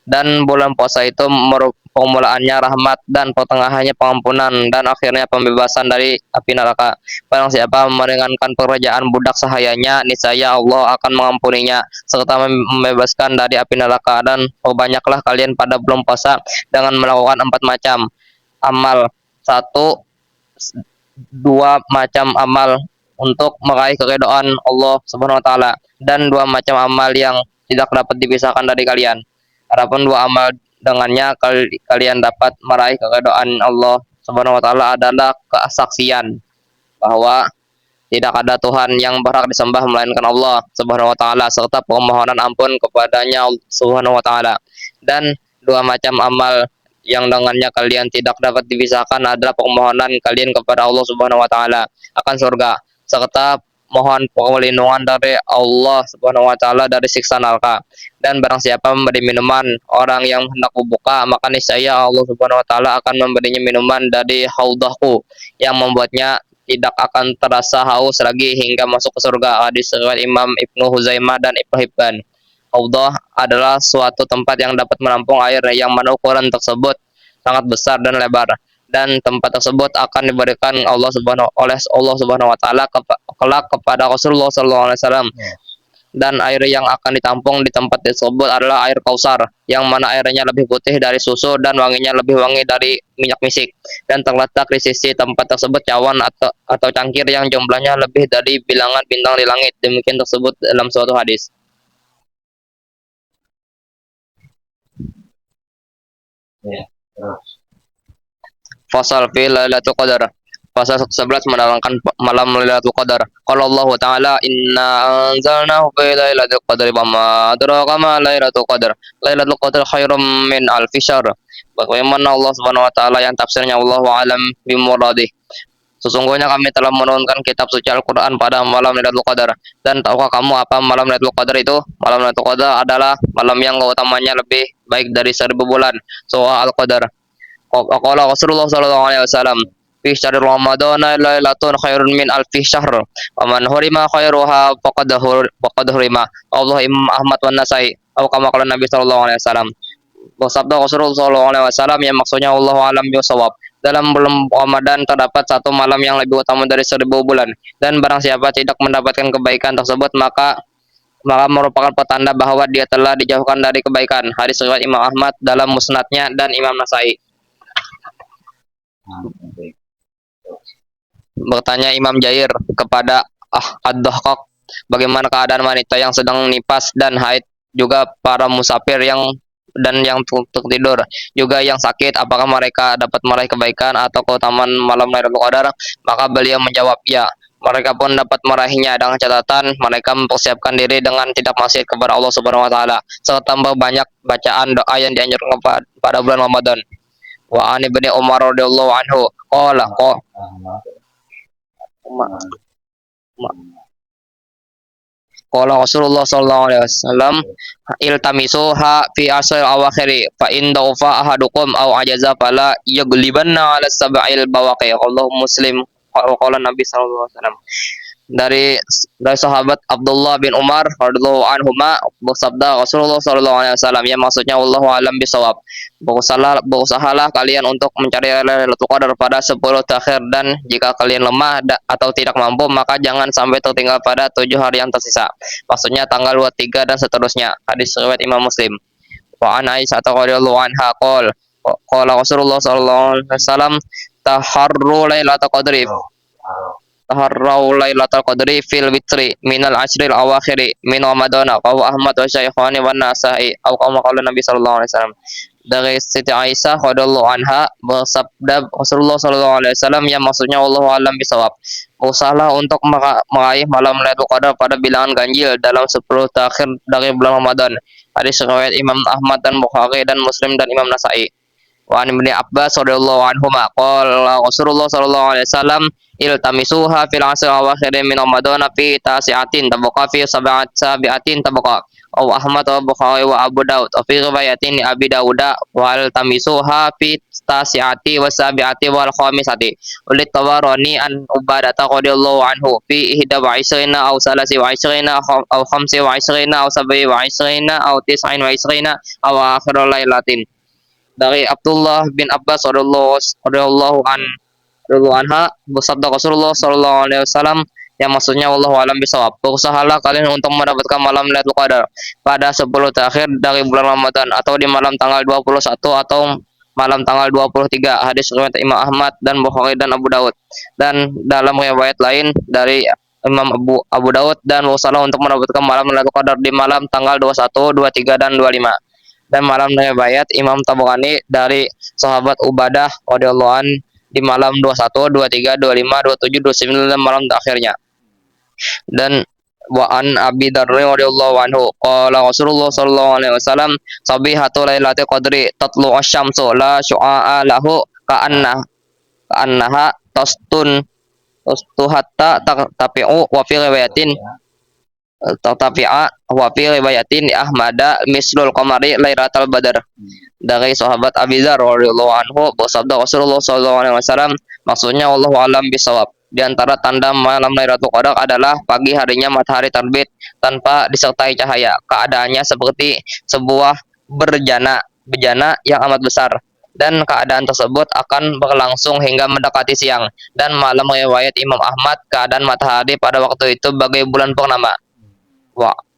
Dan bulan puasa itu permulaannya rahmat dan pertengahannya pengampunan dan akhirnya pembebasan dari api neraka. Barang siapa meringankan pekerjaan budak sahayanya, niscaya Allah akan mengampuninya serta membebaskan dari api neraka. Dan perbanyaklah kalian pada bulan puasa dengan melakukan 4 macam amal. 2 macam amal untuk meraih keridhaan Allah Subhanahu wa taala, dan 2 macam amal yang tidak dapat dipisahkan dari kalian. Adapun 2 amal dengannya kalian dapat meraih keridhaan Allah Subhanahu wa taala adalah kesaksian bahwa tidak ada Tuhan yang berhak disembah melainkan Allah Subhanahu wa taala, serta permohonan ampun kepadanya Subhanahu wa taala. Dan 2 macam amal yang dengannya kalian tidak dapat dipisahkan adalah permohonan kalian kepada Allah Subhanahu wa taala akan surga, serta mohon perlindungan dari Allah Subhanahu wa taala dari siksa neraka. Dan barang siapa memberi minuman orang yang hendak berbuka, maka niscaya Allah Subhanahu wa taala akan memberinya minuman dari haudahku yang membuatnya tidak akan terasa haus lagi hingga masuk ke surga. Hadis riwayat Imam Ibnu Huzaimah dan Ibnu Hibban. Haudah adalah suatu tempat yang dapat menampung air yang mana ukuran tersebut sangat besar dan lebar, dan tempat tersebut akan diberikan oleh Allah Subhanahu wa taala kelak kepada Rasulullah sallallahu alaihi wasallam. Dan air yang akan ditampung di tempat tersebut adalah air Kausar, yang mana airnya lebih putih dari susu dan wanginya lebih wangi dari minyak misik. Dan terletak di sisi tempat tersebut cawan atau cangkir yang jumlahnya lebih dari bilangan bintang di langit. Demikian tersebut dalam suatu hadis.
ya terus
Fasal fi Lailatul Qadar. Pasal 11 menerangkan malam Lailatul Qadar. Qala Allah Ta'ala, inna anzalnahu fi Lailatul Qadar wa ma adraka ma Lailatul Qadar. Lailatul Qadar khairum min alfi syahr. Bagaimana Allah Subhanahu wa taala yang tafsirnya Allahu a'lam bimuradih. Sesungguhnya kami telah menurunkan kitab suci Al-Quran pada malam Lailatul Qadar. Dan tahukah kamu apa malam Lailatul Qadar itu? Malam Lailatul Qadar adalah malam yang keutamanya lebih baik dari 1000 bulan. Surah Al-Qadar. Qala Rasulullah sallallahu alaihi wasallam, fi syahr Ramadana lailatun khairun min alfi syahr. Wa man hurima khairuha faqad hurima. Allah Imam Ahmad wan Nasai. Atau kama qala Nabi sallallahu alaihi wasallam. Bersabda Rasulullah sallallahu alaihi wasallam yang maksudnya Allah alam bisawab. Dalam bulan Ramadan terdapat satu malam yang lebih utama dari 1000 bulan, dan barang siapa tidak mendapatkan kebaikan tersebut maka merupakan petanda bahwa dia telah dijauhkan dari kebaikan. Hadis riwayat Imam Ahmad dalam musnadnya dan Imam Nasai.
baik.
bertanya Imam Jair kepada Ad-Dhahhak, bagaimana keadaan wanita yang sedang nipas dan haid, juga para musafir yang tertidur, juga yang sakit, apakah mereka dapat meraih kebaikan atau keutamaan malam Lailatul Qadar? Maka beliau menjawab, ya, mereka pun dapat meraihnya dengan catatan mereka mempersiapkan diri dengan tidak maksiat kepada Allah Subhanahu wa taala serta memperbanyak bacaan doa yang dianjurkan pada bulan Ramadan. Wa an ibni Umar radhiyallahu anhu qala qala Rasulullah sallallahu alaihi wasallam iltamisuha fi asril awakhiri fa in dawfa ahadukum aw ajaza fala yaglibanna ala sab'il bawaqi. Allah Muslim qala Nabi sallallahu alaihi wasallam. Dari sahabat Abdullah bin Umar radhiyallahu anhuma bersabda Rasulullah sallallahu alaihi wasallam, yang maksudnya wallahu alam bisawab, berusahalah kalian untuk mencari Lailatul Qadar pada 10 terakhir, dan jika kalian lemah atau tidak mampu maka jangan sampai tertinggal pada 7 hari yang tersisa, maksudnya tanggal 23 dan seterusnya. Hadis riwayat Imam Muslim. Wa an Aisyah radhiyallahu anha qala Rasulullah sallallahu alaihi wasallam taharru Lailatul Qadri taharrau Lailatul Qadri fil witri minal ashril awakhiri min Ramadan. Qawa Ahmad wa Syaikhani wa Nasa'i atau kama qala Nabi sallallahu alaihi wasallam. Dari Siti Aisyah radhiyallahu anha bersabda Rasulullah sallallahu alaihi wasallam, yang maksudnya wallahu alam bisawab, usahalah untuk meraih malam Lailatul Qadar pada bilangan ganjil dalam 10 terakhir dari bulan Ramadan. Hadis riwayat Imam Ahmad dan Bukhari dan Muslim dan Imam Nasa'i. Wa an Ibnu Abbas radhiyallahu anhuma qala Rasulullah sallallahu alaihi wasallam iltamisuha fil asr awakhir min Ramadan fi tasi'atin tabaqa fi sabi'atin tabaqa. Aw Ahmad wa Bukhari wa Abu Daud fi riwayatin Abi Daud wa iltamisuha fi tasi'ati wa sabi'ati wal khamisati. Ulit Tabarani an Ubadata radhiyallahu anhu fi 21 aw 23 aw 25 aw 27 aw 29 aw akhir lailatin. Dari Abdullah bin Abbas radhiyallahu anha bersabda Rasulullah sallallahu alaihi wasallam, yang maksudnya wallahu alam bisawab, berusahalah kalian untuk mendapatkan malam Lailatul Qadar pada 10 terakhir dari bulan Ramadan atau di malam tanggal 21 atau malam tanggal 23. Hadis riwayat Imam Ahmad dan Bukhari dan Abu Daud. Dan dalam riwayat lain dari Imam Abu Daud, dan berusahalah untuk mendapatkan malam Lailatul Qadar di malam tanggal 21, 23 dan 25. Dan malam riwayat Imam Tabarani dari sahabat Ubadah radhiyallahu an di malam 21, 23, 25, 27, 29 dan malam terakhirnya. Dan wa an Abi Dzar radhiyallahu anhu qala Rasulullah sallallahu alaihi wasallam sabihatu lailatul qadri tatlu asy-syamsu la syu'a lahu ka'annaha hatta tapi'u wa fi riwayatin tatafi'a wa fi riwayatin Ahmada mislul qamari lailatul badar. Dari sahabat Abi Dzar radhiyallahu anhu bersabda Rasulullah sallallahu alaihi wasallam, maksudnya wallahu alam bisawab, di antara tanda malam Lailatul Qadar adalah pagi harinya matahari terbit tanpa disertai cahaya, keadaannya seperti sebuah bejana yang amat besar, dan keadaan tersebut akan berlangsung hingga mendekati siang. Dan malam riwayat Imam Ahmad, keadaan matahari pada waktu itu bagai bulan purnama.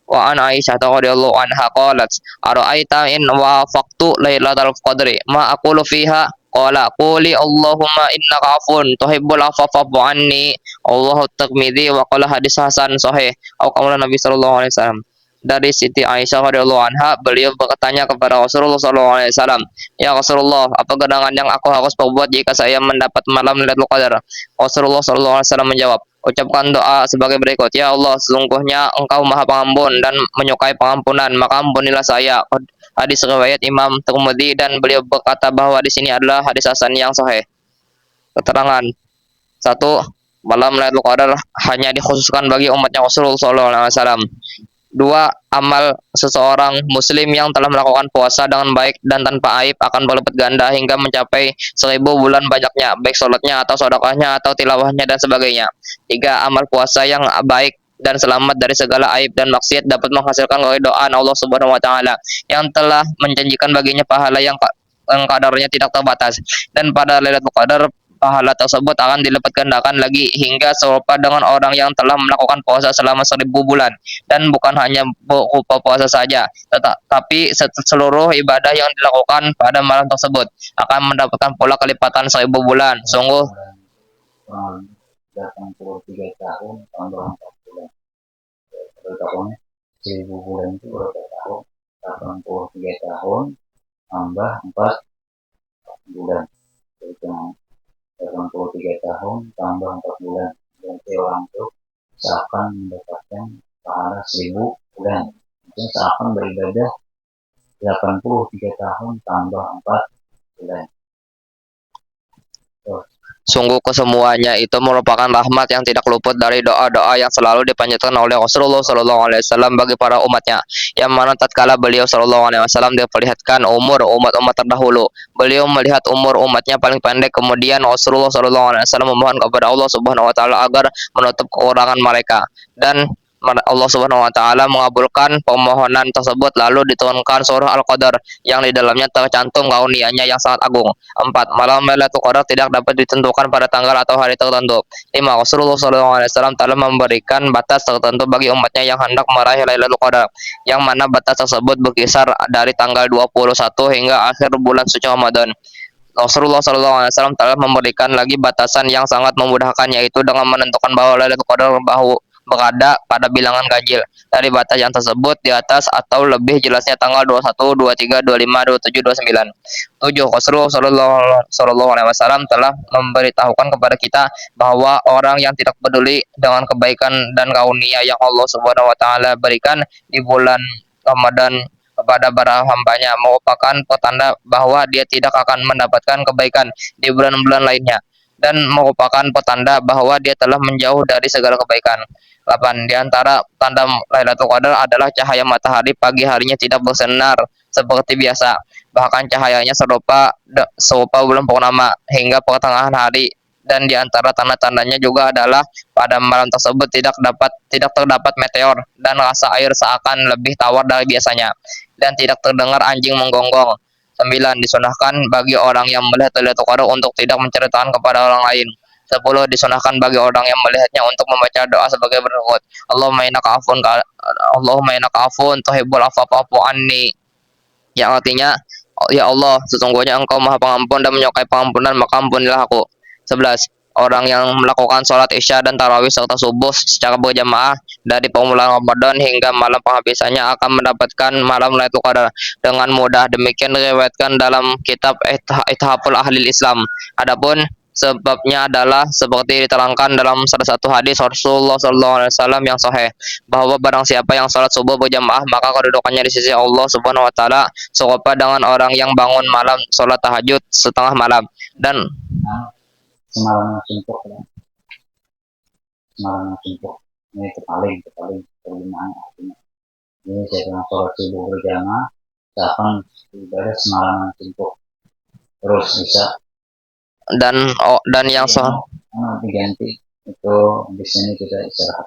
Wa an Aisyah radhiyallahu anha qalat ara'aita in wafaqtu lailatul qadri ma aqulu fiha qala quli Allahumma innaka afun tuhibbul afwa fa'fu anni. Allahu Tirmidzi wa qala hadis hasan sahih atau qala Nabi sallallahu alaihi wasallam. Dari Siti Aisyah radhiyallahu anha, beliau bertanya kepada Rasulullah sallallahu alaihi wasallam, ya Rasulullah, apa gerangan yang aku harus perbuat jika saya mendapat malam Lailatul Qadar? Rasulullah sallallahu alaihi wasallam menjawab, ucapkan doa sebagai berikut, ya Allah, sesungguhnya Engkau Maha Pengampun dan menyukai pengampunan, maka ampunilah saya. Hadis riwayat Imam Tirmidzi, dan beliau berkata bahwa di sini adalah hadis hasan yang sahih. Keterangan 1. Malam Lailatul Qadar hanya dikhususkan bagi umatnya Rasulullah sallallahu alaihi wasallam. 2. Amal seseorang muslim yang telah melakukan puasa dengan baik dan tanpa aib akan berlipat ganda hingga mencapai 1000 bulan banyaknya, baik sholatnya atau sedekahnya atau tilawahnya dan sebagainya. 3. Amal puasa yang baik dan selamat dari segala aib dan maksiat dapat menghasilkan keridhaan Allah Subhanahu wa taala yang telah menjanjikan baginya pahala yang kadarnya tidak terbatas. Dan pada Lailatul Qadar pahala tersebut akan dilipat gandakan lagi hingga serupa dengan orang yang telah melakukan puasa selama 1000 bulan, dan bukan hanya berupa puasa saja, tetapi seluruh ibadah yang dilakukan pada malam tersebut akan mendapatkan pula kelipatan 1000 bulan. Sungguh
83 tahun tambah 4 bulan. Satu tahunnya 1000 bulan itu berapa tahun? 83 tahun tambah 4 bulan. Jadi 83 tahun tambah 4 bulan. Berarti orang itu seakan mendapatkan pahala 1000 bulan. Maksudnya seakan beribadah 83 tahun tambah 4 bulan.
Sungguh kesemuanya itu merupakan rahmat yang tidak luput dari doa-doa yang selalu dipanjatkan oleh Rasulullah SAW bagi para umatnya. Yang mana tatkala beliau SAW diperlihatkan umur umat-umat terdahulu, beliau melihat umur umatnya paling pendek, kemudian Rasulullah SAW memohon kepada Allah Subhanahu Wa Taala agar menutup kekurangan mereka, dan Allah Subhanahu Wa Taala mengabulkan permohonan tersebut, lalu diturunkan surah Al-Qadar yang di dalamnya tercantum karunia-Nya yang sangat agung. 4. Malam Lailatul Qadar tidak dapat ditentukan pada tanggal atau hari tertentu. 5. Rasulullah SAW telah memberikan batas tertentu bagi umatnya yang hendak meraih Lailatul Qadar, yang mana batas tersebut berkisar dari tanggal 21 hingga akhir bulan suci Ramadan. Rasulullah SAW telah memberikan lagi batasan yang sangat memudahkan, yaitu dengan menentukan bahwa Lailatul Qadar berada pada bilangan ganjil. Dari batas yang tersebut di atas atau lebih jelasnya tanggal 21, 23, 25, 27, 29. 7. Rasulullah SAW telah memberitahukan kepada kita bahwa orang yang tidak peduli dengan kebaikan dan karunia yang Allah Subhanahu Wa Taala berikan di bulan Ramadan kepada para hambanya merupakan petanda bahwa dia tidak akan mendapatkan kebaikan di bulan-bulan lainnya, dan merupakan petanda bahwa dia telah menjauh dari segala kebaikan. 8. Di antara tanda Lailatul Qadar adalah cahaya matahari pagi harinya tidak bersinar seperti biasa, bahkan cahayanya serupa bulan purnama hingga pertengahan hari. Dan di antara tanda-tandanya juga adalah pada malam tersebut tidak terdapat meteor, dan rasa air seakan lebih tawar dari biasanya, dan tidak terdengar anjing menggonggong. 9. Disunahkan bagi orang yang melihat Lailatul Qadar untuk tidak menceritakan kepada orang lain. 10. Disunahkan bagi orang yang melihatnya untuk membaca doa sebagai berikut: Allahumma innaka afun tuhibbul afwa fa'fu anni, yang artinya, ya Allah, sesungguhnya Engkau Maha Pengampun dan menyukai pengampunan, maka ampunilah aku. 11. Orang yang melakukan sholat isya dan tarawih serta subuh secara berjamaah dari permulaan Ramadan hingga malam penghabisannya akan mendapatkan malam Lailatul Qadar dengan mudah. Demikian diriwayatkan dalam kitab Ithaful Ahlil Islam. Adapun sebabnya adalah seperti diterangkan dalam salah satu hadis Rasulullah SAW yang sahih, bahwa barang siapa yang sholat subuh berjamaah maka kedudukannya di sisi Allah Subhanahu Wa Taala serupa dengan orang yang bangun malam sholat tahajud setengah malam. Dan
Semalam suntuk ya. Semalam suntuk ini kepaling terjemahan artinya. Ini siapa yang sholat subuh berjamaah seakan ibadah semalam suntuk terus bisa.
Dan yang
diganti itu di sini kita istirahat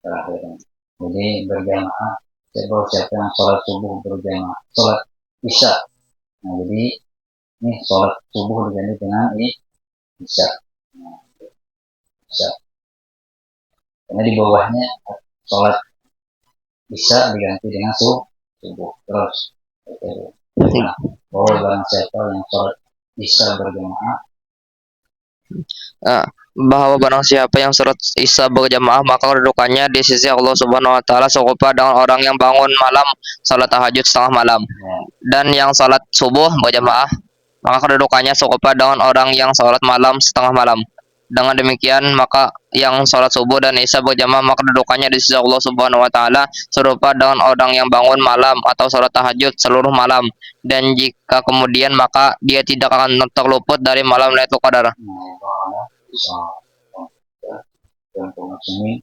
terakhir. Jadi berjamaah siapa yang sholat subuh berjamaah, sholat isya. Nah jadi ini sholat subuh diganti dengan isya. Nah, isya. Karena di bawahnya sholat isya diganti dengan subuh terus. Bahwa barang siapa yang sholat isya berjamaah,
bahwa barang siapa yang sholat isya berjamaah maka kedudukannya di sisi Allah Subhanahu Wa Taala serupa dengan orang yang bangun malam sholat tahajud setengah malam. Dan yang sholat subuh berjamaah maka kedudukannya serupa dengan orang yang sholat malam setengah malam. Dengan demikian maka yang sholat subuh dan isya berjamaah maka kedudukannya di sisi Allah Subhanahu Wa Taala serupa dengan orang yang bangun malam atau sholat tahajud seluruh malam, dan jika kemudian maka dia tidak akan terluput dari malam Lailatul Qadar.
dan umat ini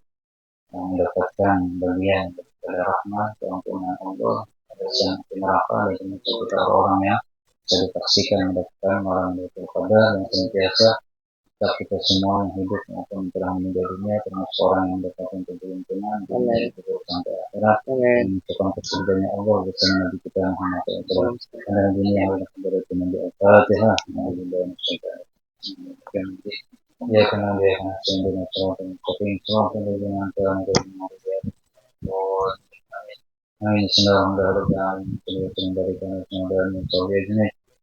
mendapatkan bagian dari rahmat keampunan Allah, ada yang di neraka dan sekitar orang yang bisa dipastikan mendapatkan malam Lailatul Qadar, yang senantiasa kita semua yang hidup maupun telah meninggal dunia termasuk orang yang mendapatkan keberuntungan sampai akhirat, mengucapkan kesudahannya Allah bersama Nabi kita Muhammad SAW dan dunia yang kepada Nabi Al-Fatihah. Ya karena dia akan sendiri sholat dan kopi sholat dengan Tuhan Amin. Bismillahirrahmanirrahim. Dari kami semua dan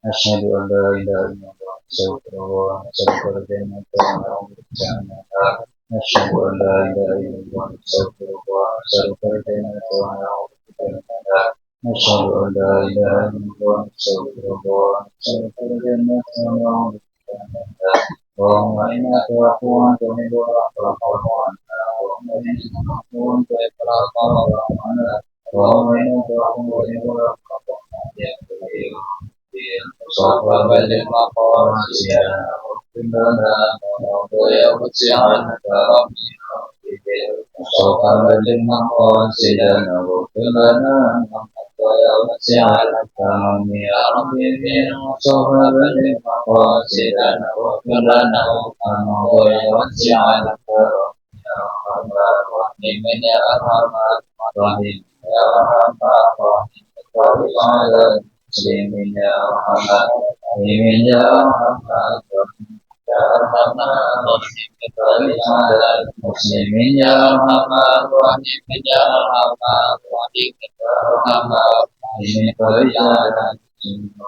Asyhadu an la ilaha illallah نستغفر الله نسألك الجنة ونعوذ بك من النار نشهد أن لا إله إلا الله نستغفر الله نسألك الجنة ونعوذ بك من النار نشهد أن لا إله إلا الله نستغفر الله نسألك الجنة ونعوذ بك من النار اللهم إنك عفو تحب العفو فاعف عنا اللهم إنك عفو تحب العفو فاعف عنا اللهم إنك عفو تحب العفو فاعف عنا صلى بلغ مقاصدنا واغفر لنا ونرضي وسعنا ربي صلى بلغ مقاصدنا واغفر لنا ونرضي وسعنا ربي يا ربي صلى بلغ مقاصدنا واغفر لنا ونرضي وسعنا ربي يا ارحم الراحمين يا ارحم الراحمين يا ارحم الراحمين على المسلمين يا ارحم الراحمين يا ارحم الراحمين يا ارحم الراحمين على المسلمين يا ارحم الراحمين يا ارحم الراحمين يا ارحم الراحمين على المسلمين.